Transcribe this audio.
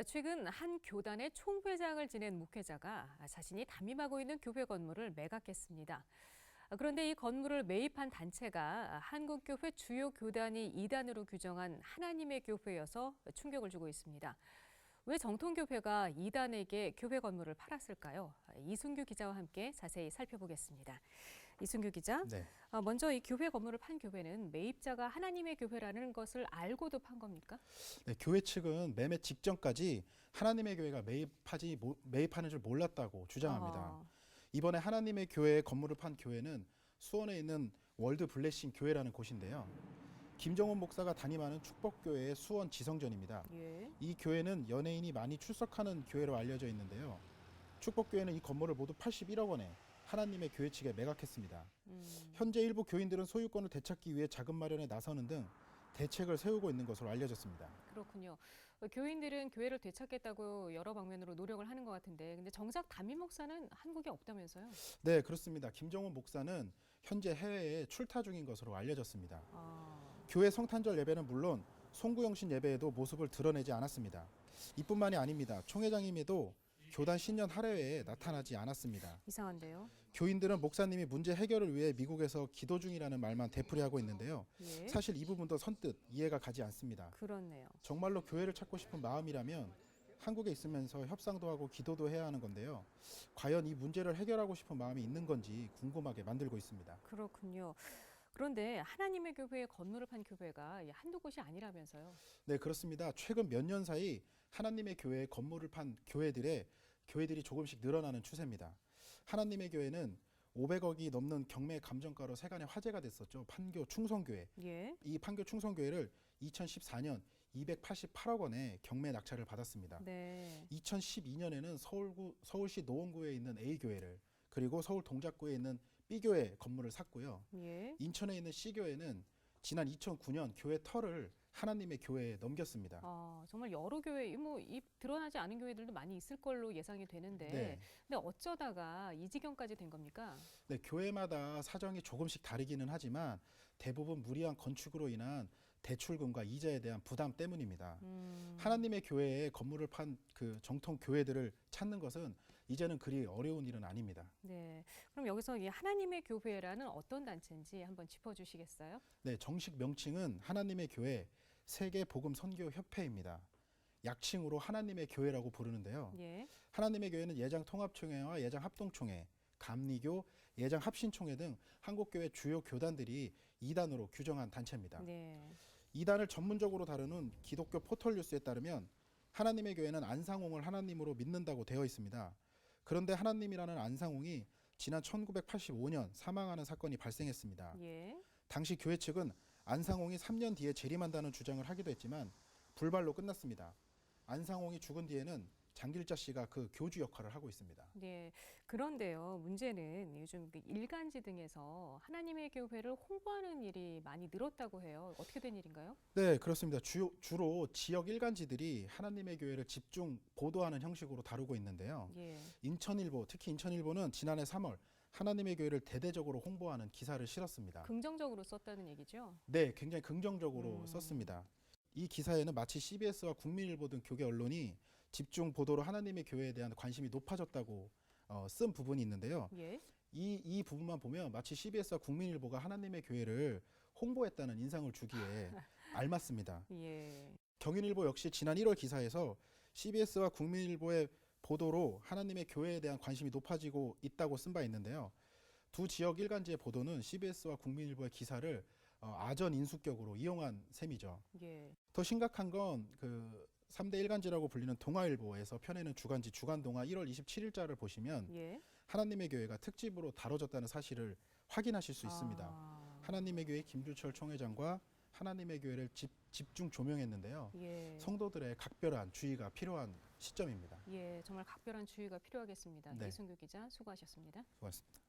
최근 한 교단의 총회장을 지낸 목회자가 자신이 담임하고 있는 교회 건물을 매각했습니다. 그런데 이 건물을 매입한 단체가 한국교회 주요 교단이 이단으로 규정한 하나님의 교회여서 충격을 주고 있습니다. 왜 정통교회가 이단에게 교회 건물을 팔았을까요? 이순규 기자와 함께 자세히 살펴보겠습니다. 이순규 기자, 네. 먼저 이 교회 건물을 판 교회는 매입자가 하나님의 교회라는 것을 알고도 판 겁니까? 네, 교회 측은 매매 직전까지 하나님의 교회가 매입하는 줄 몰랐다고 주장합니다. 이번에 하나님의 교회에 건물을 판 교회는 수원에 있는 월드 블레싱 교회라는 곳인데요. 김정훈 목사가 담임하는 축복교회의 수원 지성전입니다. 예. 이 교회는 연예인이 많이 출석하는 교회로 알려져 있는데요. 축복교회는 이 건물을 모두 81억 원에 하나님의 교회 측에 매각했습니다. 현재 일부 교인들은 소유권을 되찾기 위해 자금 마련에 나서는 등 대책을 세우고 있는 것으로 알려졌습니다. 그렇군요. 교인들은 교회를 되찾겠다고 여러 방면으로 노력을 하는 것 같은데, 근데 정작 담임 목사는 한국에 없다면서요? 네, 그렇습니다. 김정훈 목사는 현재 해외에 출타 중인 것으로 알려졌습니다. 교회 성탄절 예배는 물론 송구영신 예배에도 모습을 드러내지 않았습니다. 이뿐만이 아닙니다. 총회장임에도 교단 신년 할애회에 나타나지 않았습니다. 이상한데요? 교인들은 목사님이 문제 해결을 위해 미국에서 기도 중이라는 말만 되풀이하고 있는데요. 예. 사실 이 부분도 선뜻 이해가 가지 않습니다. 그렇네요. 정말로 교회를 찾고 싶은 마음이라면 한국에 있으면서 협상도 하고 기도도 해야 하는 건데요. 과연 이 문제를 해결하고 싶은 마음이 있는 건지 궁금하게 만들고 있습니다. 그렇군요. 그런데 하나님의 교회에 건물을 판 교회가 한두 곳이 아니라면서요? 네, 그렇습니다. 최근 몇 년 사이 하나님의 교회에 건물을 판 교회들이 조금씩 늘어나는 추세입니다. 하나님의 교회는 500억이 넘는 경매 감정가로 세간에 화제가 됐었죠. 판교 충성교회. 예. 이 판교 충성교회를 2014년 288억 원에 경매 낙찰을 받았습니다. 네. 2012년에는 서울시 노원구에 있는 A교회를, 그리고 서울 동작구에 있는 B교회 건물을 샀고요. 예. 인천에 있는 C교회는 지난 2009년 교회 터를 하나님의 교회에 넘겼습니다. 정말 여러 교회, 이 드러나지 않은 교회들도 많이 있을 걸로 예상이 되는데, 네. 근데 어쩌다가 이 지경까지 된 겁니까? 네, 교회마다 사정이 조금씩 다르기는 하지만 대부분 무리한 건축으로 인한 대출금과 이자에 대한 부담 때문입니다. 하나님의 교회에 건물을 판 그 정통 교회들을 찾는 것은 이제는 그리 어려운 일은 아닙니다. 네. 그럼 여기서 이 하나님의 교회라는 어떤 단체인지 한번 짚어주시겠어요? 네, 정식 명칭은 하나님의 교회 세계복음선교협회입니다. 약칭으로 하나님의 교회라고 부르는데요. 예. 하나님의 교회는 예장통합총회와 예장합동총회, 감리교, 예장합신총회 등 한국교회 주요 교단들이 이단으로 규정한 단체입니다. 네. 이단을 전문적으로 다루는 기독교 포털 뉴스에 따르면 하나님의 교회는 안상홍을 하나님으로 믿는다고 되어 있습니다. 그런데 하나님이라는 안상홍이 지난 1985년 사망하는 사건이 발생했습니다. 예. 당시 교회 측은 안상홍이 3년 뒤에 재림한다는 주장을 하기도 했지만 불발로 끝났습니다. 안상홍이 죽은 뒤에는 장길자 씨가 그 교주 역할을 하고 있습니다. 네. 그런데요, 문제는 요즘 그 일간지 등에서 하나님의 교회를 홍보하는 일이 많이 늘었다고 해요. 어떻게 된 일인가요? 네, 그렇습니다. 주로 지역 일간지들이 하나님의 교회를 집중 보도하는 형식으로 다루고 있는데요. 예. 인천일보, 특히 인천일보는 지난해 3월 하나님의 교회를 대대적으로 홍보하는 기사를 실었습니다. 긍정적으로 썼다는 얘기죠? 네, 굉장히 긍정적으로 썼습니다. 이 기사에는 마치 CBS와 국민일보 등 교계 언론이 집중 보도로 하나님의 교회에 대한 관심이 높아졌다고 쓴 부분이 있는데요. 예. 이 부분만 보면 마치 CBS와 국민일보가 하나님의 교회를 홍보했다는 인상을 주기에 알맞습니다. 예. 경인일보 역시 지난 1월 기사에서 CBS와 국민일보의 보도로 하나님의 교회에 대한 관심이 높아지고 있다고 쓴 바 있는데요. 두 지역 일간지의 보도는 CBS와 국민일보의 기사를 아전 인수격으로 이용한 셈이죠. 예. 더 심각한 건 그 3대 일간지라고 불리는 동아일보에서 펴내는 주간지 주간동아 1월 27일자를 보시면 예. 하나님의 교회가 특집으로 다뤄졌다는 사실을 확인하실 수 있습니다. 하나님의 교회 김주철 총회장과 하나님의 교회를 집중 조명했는데요. 예. 성도들의 각별한 주의가 필요한 시점입니다. 예, 정말 각별한 주의가 필요하겠습니다. 네. 이순규 기자 수고하셨습니다. 고맙습니다.